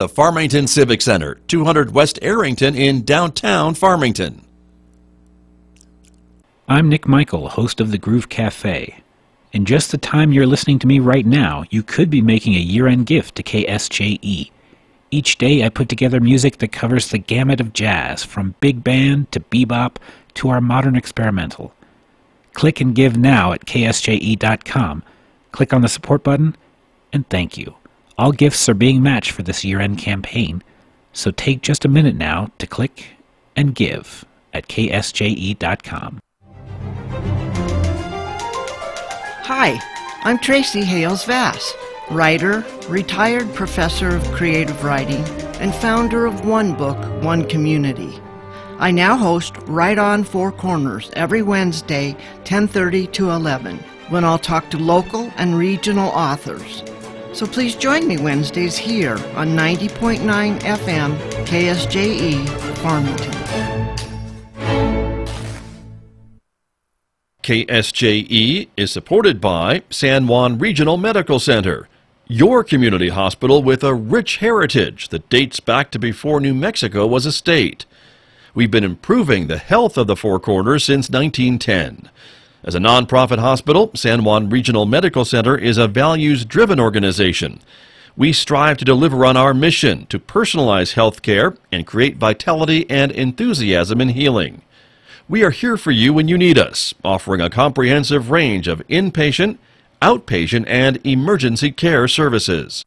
The Farmington Civic Center, 200 West Arrington in downtown Farmington. I'm Nick Michael, host of the Groove Cafe. In just the time you're listening to me right now, you could be making a year-end gift to KSJE. Each day I put together music that covers the gamut of jazz, from big band to bebop to our modern experimental. Click and give now at ksje.com. Click on the support button, and thank you. All gifts are being matched for this year-end campaign, so take just a minute now to click and give at ksje.com. Hi, I'm Tracy Hales-Vass, writer, retired professor of creative writing, and founder of One Book, One Community. I now host Right On Four Corners every Wednesday, 10:30 to 11, when I'll talk to local and regional authors. So please join me Wednesdays here on 90.9 FM KSJE Farmington. KSJE is supported by San Juan Regional Medical Center, your community hospital with a rich heritage that dates back to before New Mexico was a state. We've been improving the health of the Four Corners since 1910. As a nonprofit hospital, San Juan Regional Medical Center is a values-driven organization. We strive to deliver on our mission to personalize health care and create vitality and enthusiasm in healing. We are here for you when you need us, offering a comprehensive range of inpatient, outpatient, and emergency care services.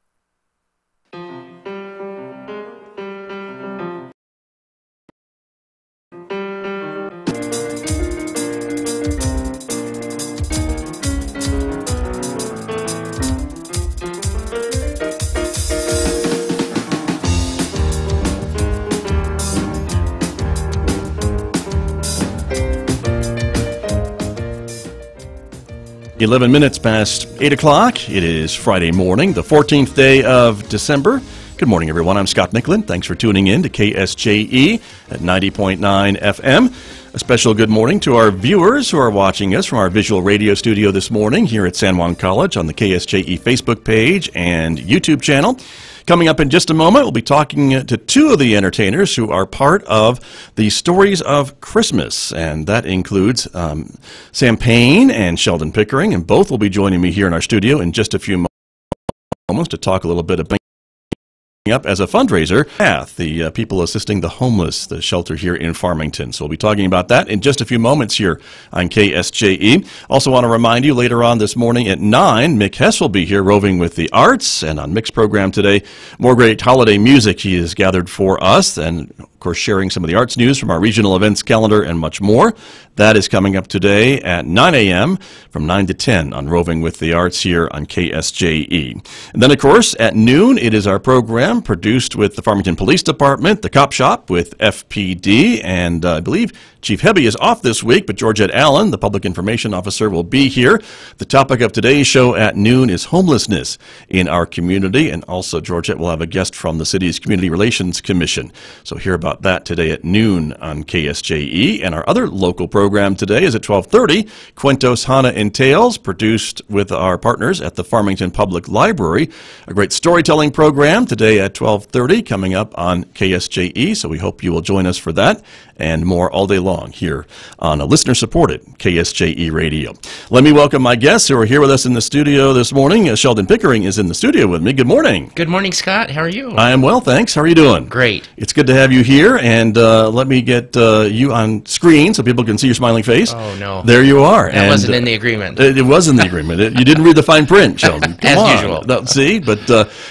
Eleven minutes past 8 o'clock. It is Friday morning, the 14th day of December. Good morning, everyone. I'm Scott Michlin. Thanks for tuning in to KSJE at 90.9 FM. A special good morning to our viewers who are watching us from our visual radio studio this morning here at San Juan College on the KSJE Facebook page and YouTube channel. Coming up in just a moment, we'll be talking to two of the entertainers who are part of the Stories of Christmas, and that includes Sam Payne and Sheldon Pickering, and both will be joining me here in our studio in just a few moments to talk a little bit about up as a fundraiser, P.A.T.H, the people assisting the homeless, the shelter here in Farmington. So we'll be talking about that in just a few moments here on KSJE. Also want to remind you later on this morning at 9, Mick Hess will be here roving with the arts, and on Mick's program today, more great holiday music he has gathered for us, and of course sharing some of the arts news from our regional events calendar and much more. That is coming up today at 9 a.m. from 9 to 10 on Roving with the Arts here on KSJE. And then, of course, at noon, it is our program produced with the Farmington Police Department, the Cop Shop with FPD, and I believe Chief Hebby is off this week, but Georgette Allen, the Public Information Officer, will be here. The topic of today's show at noon is homelessness in our community, and also Georgette will have a guest from the city's Community Relations Commission. So hear about that today at noon on KSJE. And our other local program today is at 12:30, Cuentos, Hana, and Tales, produced with our partners at the Farmington Public Library. A great storytelling program today at 12:30 coming up on KSJE, so we hope you will join us for that and more all day long here on a listener-supported KSJE Radio. Let me welcome my guests who are here with us in the studio this morning. Sheldon Pickering is in the studio with me. Good morning. Good morning, Scott. How are you? I am well, thanks. How are you doing? Great. It's good to have you here, and let me get you on screen so people can see your smiling face. Oh, no. There you are. That wasn't in the agreement. It was in the agreement. You didn't read the fine print, Sheldon. Come As on. usual. No, see, but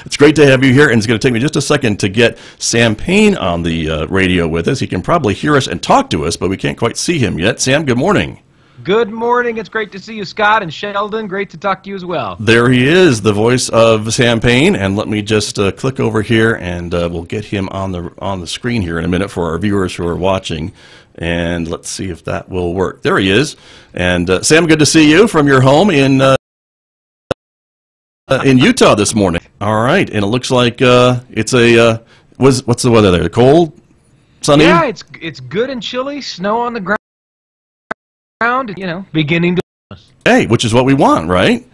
it's great to have you here, and it's going to take me just a second to get Sam Payne on the radio with us. He can probably hear us and talk to us, but we can't quite see him yet. Sam, good morning. Good morning. It's great to see you, Scott, and Sheldon. Great to talk to you as well. There he is, the voice of Sam Payne, and let me just click over here, and we'll get him on the screen here in a minute for our viewers who are watching. And let's see if that will work. There he is. And Sam, good to see you from your home in Utah this morning. All right, and it looks like it's a what's the weather there? Cold, sunny? Yeah, it's good and chilly. Snow on the ground. You know, beginning to. Hey, which is what we want, right?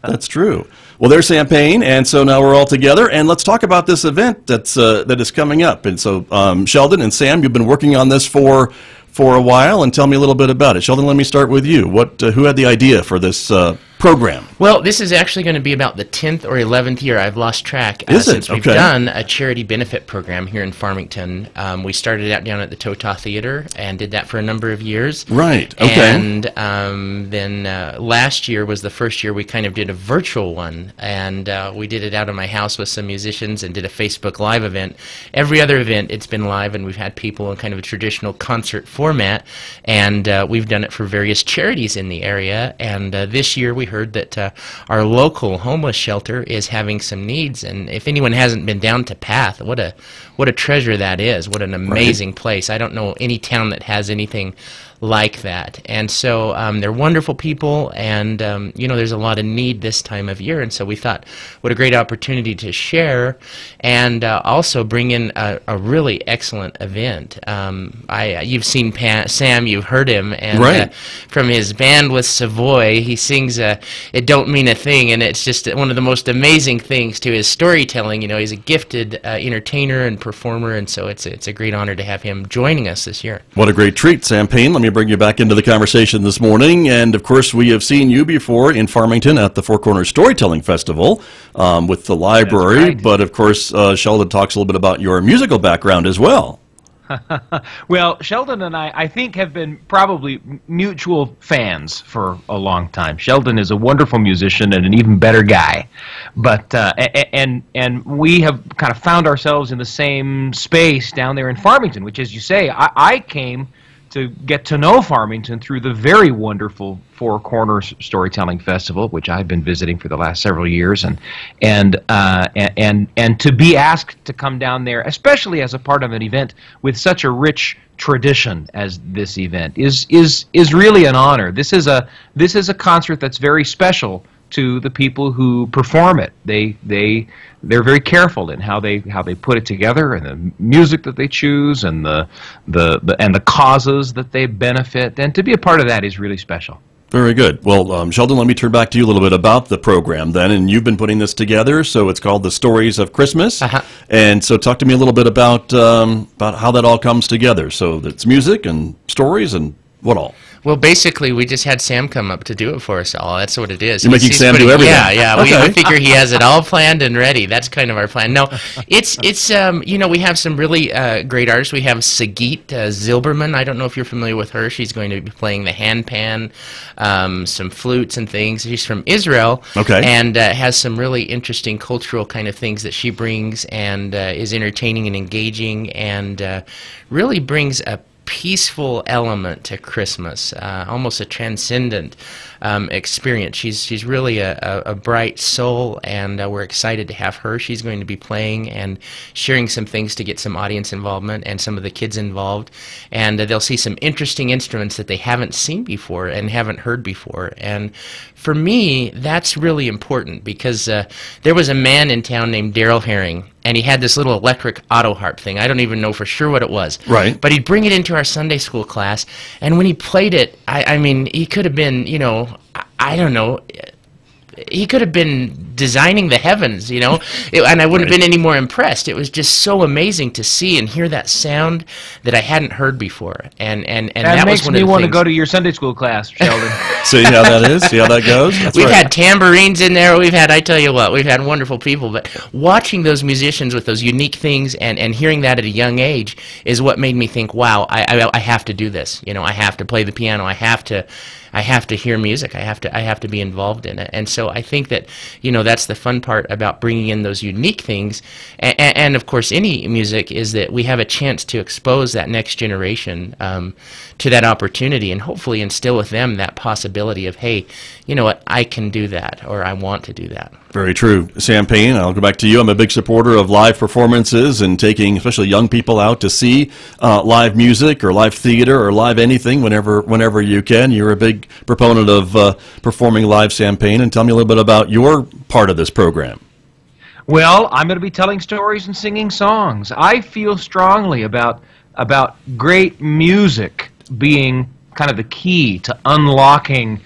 That's true. Well, there's Sam Payne, and so now we're all together, and let's talk about this event that is coming up. And so, Sheldon and Sam, you've been working on this for a while, and tell me a little bit about it. Sheldon, let me start with you. Who had the idea for this program? Well, this is actually going to be about the 10th or 11th year. I've lost track since we've done a charity benefit program here in Farmington. We started out down at the Tota Theater and did that for a number of years. Right. Okay. And then last year was the first year we kind of did a virtual one, and we did it out of my house with some musicians and did a Facebook Live event. Every other event, it's been live, and we've had people in kind of a traditional concert format, and we've done it for various charities in the area. And this year we heard that our local homeless shelter is having some needs, and if anyone hasn't been down to P.A.T.H, what a treasure that is. What an amazing place. I don't know any town that has anything like that. And so they're wonderful people, and you know, there's a lot of need this time of year, and so we thought what a great opportunity to share and also bring in a really excellent event. You've seen Sam, you've heard him, and from his band with Savoy, he sings It Don't Mean a Thing, and it's just one of the most amazing things to his storytelling. You know, he's a gifted entertainer and performer, and so it's a great honor to have him joining us this year. What a great treat, Sam Payne. Let me bring you back into the conversation this morning, and of course we have seen you before in Farmington at the Four Corners Storytelling Festival with the library, right. But of course Sheldon talks a little bit about your musical background as well. Well, Sheldon and I think, have been probably mutual fans for a long time. Sheldon is a wonderful musician and an even better guy, but and we have kind of found ourselves in the same space down there in Farmington, which, as you say, I came to get to know Farmington through the very wonderful Four Corners Storytelling Festival, which I've been visiting for the last several years, and to be asked to come down there, especially as a part of an event with such a rich tradition as this event, is really an honor. This is a concert that's very special to the people who perform it. They're very careful in how they put it together, and the music that they choose, and the causes that they benefit, and to be a part of that is really special. Very good. Well, Sheldon, let me turn back to you a little bit about the program then, and you've been putting this together, so it's called The Stories of Christmas, and so talk to me a little bit about how that all comes together. So it's music and stories and what all? Well, basically, we just had Sam come up to do it for us all. That's what it is. You're making Sam do everything. Yeah. Okay. We figure he has it all planned and ready. That's kind of our plan. No, it's you know, we have some really great artists. We have Sagit Zilberman. I don't know if you're familiar with her. She's going to be playing the handpan, some flutes and things. She's from Israel, and has some really interesting cultural kind of things that she brings, and is entertaining and engaging, and really brings a peaceful element to Christmas, almost a transcendent experience. She's really a bright soul, and we're excited to have her. She's going to be playing and sharing some things to get some audience involvement and some of the kids involved, and they'll see some interesting instruments that they haven't seen before and haven't heard before. And for me, that's really important, because there was a man in town named Daryl Herring, and he had this little electric auto harp thing. I don't even know for sure what it was. Right. But he'd bring it into our Sunday school class, and when he played it, I mean, he could have been, you know, I don't know, he could have been designing the heavens, you know, and I wouldn't have been any more impressed. It was just so amazing to see and hear that sound that I hadn't heard before, and that makes was one me of the want to things. go to your Sunday school class, Sheldon. See how that is? See how that goes? That's We've right. had tambourines in there. We've had, I tell you what, we've had wonderful people. But watching those musicians with those unique things and hearing that at a young age is what made me think, wow, I have to do this. You know, I have to play the piano. I have to hear music. I have to be involved in it. And so I think that, you know, that's the fun part about bringing in those unique things. And of course, any music is that we have a chance to expose that next generation to that opportunity, and hopefully instill with them that possibility of, hey, you know what, I can do that, or I want to do that. Very true. Sam Payne, I'll go back to you. I'm a big supporter of live performances and taking especially young people out to see live music or live theater or live anything whenever you can. You're a big proponent of performing live, Sam Payne, and tell me a little bit about your part of this program. Well, I'm going to be telling stories and singing songs. I feel strongly about great music being kind of the key to unlocking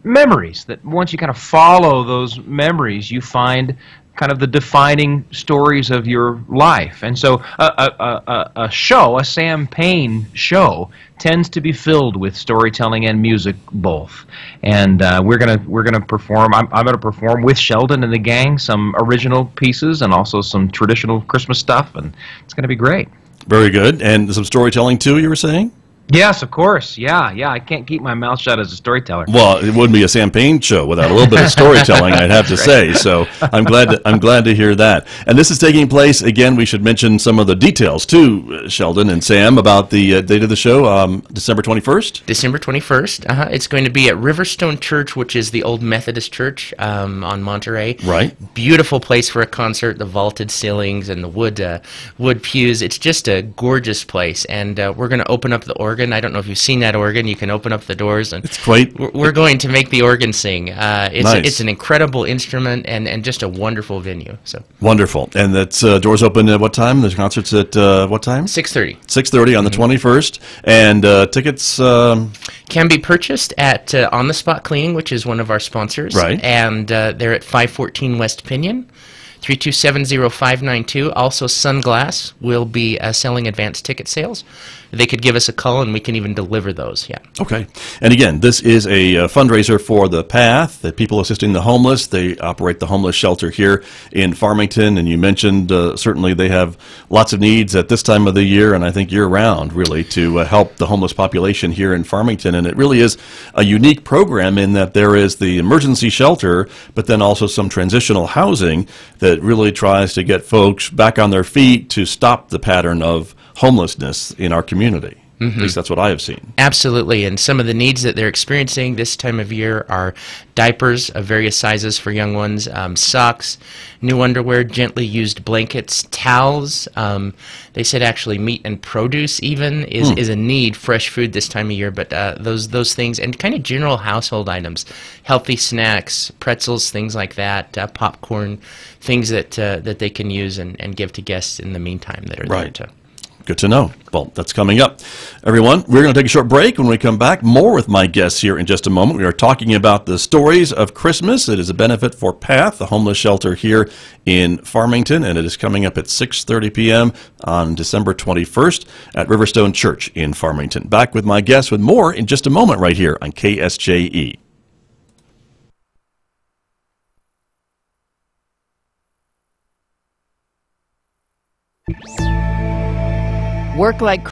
memories that once you kind of follow those memories, you find kind of the defining stories of your life. And so a show, a Sam Payne show, tends to be filled with storytelling and music both. And we're gonna perform. I'm gonna perform with Sheldon and the gang some original pieces and also some traditional Christmas stuff, and it's gonna be great. Very good. And some storytelling too, you were saying? Yes, of course. Yeah. I can't keep my mouth shut as a storyteller. Well, it wouldn't be a Sam Payne show without a little bit of storytelling, I'd have to say. So I'm glad to hear that. And this is taking place, again, we should mention some of the details too, Sheldon and Sam, about the date of the show, December 21st? December 21st. It's going to be at Riverstone Church, which is the old Methodist church on Monterey. Right. Beautiful place for a concert, the vaulted ceilings and the wood pews. It's just a gorgeous place. And we're going to open up the organ. I don't know if you've seen that organ. You can open up the doors, and it's quite. We're going to make the organ sing. Nice. It's an incredible instrument and just a wonderful venue. So wonderful. And that's doors open at what time? The concert's at what time? 6:30. 6:30 on the 21st. And tickets can be purchased at On the Spot Cleaning, which is one of our sponsors. Right. And they're at 514 West Pinion. 3270592. Also, Sunglass will be selling advanced ticket sales. They could give us a call, and we can even deliver those. Yeah. Okay. And again, this is a fundraiser for the P.A.T.H, the People Assisting the Homeless. They operate the homeless shelter here in Farmington, and you mentioned certainly they have lots of needs at this time of the year, and I think year-round, really, to help the homeless population here in Farmington. And it really is a unique program in that there is the emergency shelter, but then also some transitional housing that really tries to get folks back on their feet to stop the pattern of homelessness in our community. At least that's what I have seen. Absolutely, and some of the needs that they're experiencing this time of year are diapers of various sizes for young ones, socks, new underwear, gently used blankets, towels. They said actually meat and produce even is a need, fresh food this time of year, but those things, and kind of general household items, healthy snacks, pretzels, things like that, popcorn, things that they can use and give to guests in the meantime that are there too. Good to know. Well, that's coming up. Everyone, we're going to take a short break. When we come back, more with my guests here in just a moment. We are talking about the stories of Christmas. It is a benefit for P.A.T.H, the homeless shelter here in Farmington, and it is coming up at 6:30 p.m. on December 21st at Riverstone Church in Farmington. Back with my guests with more in just a moment right here on KSJE. Work like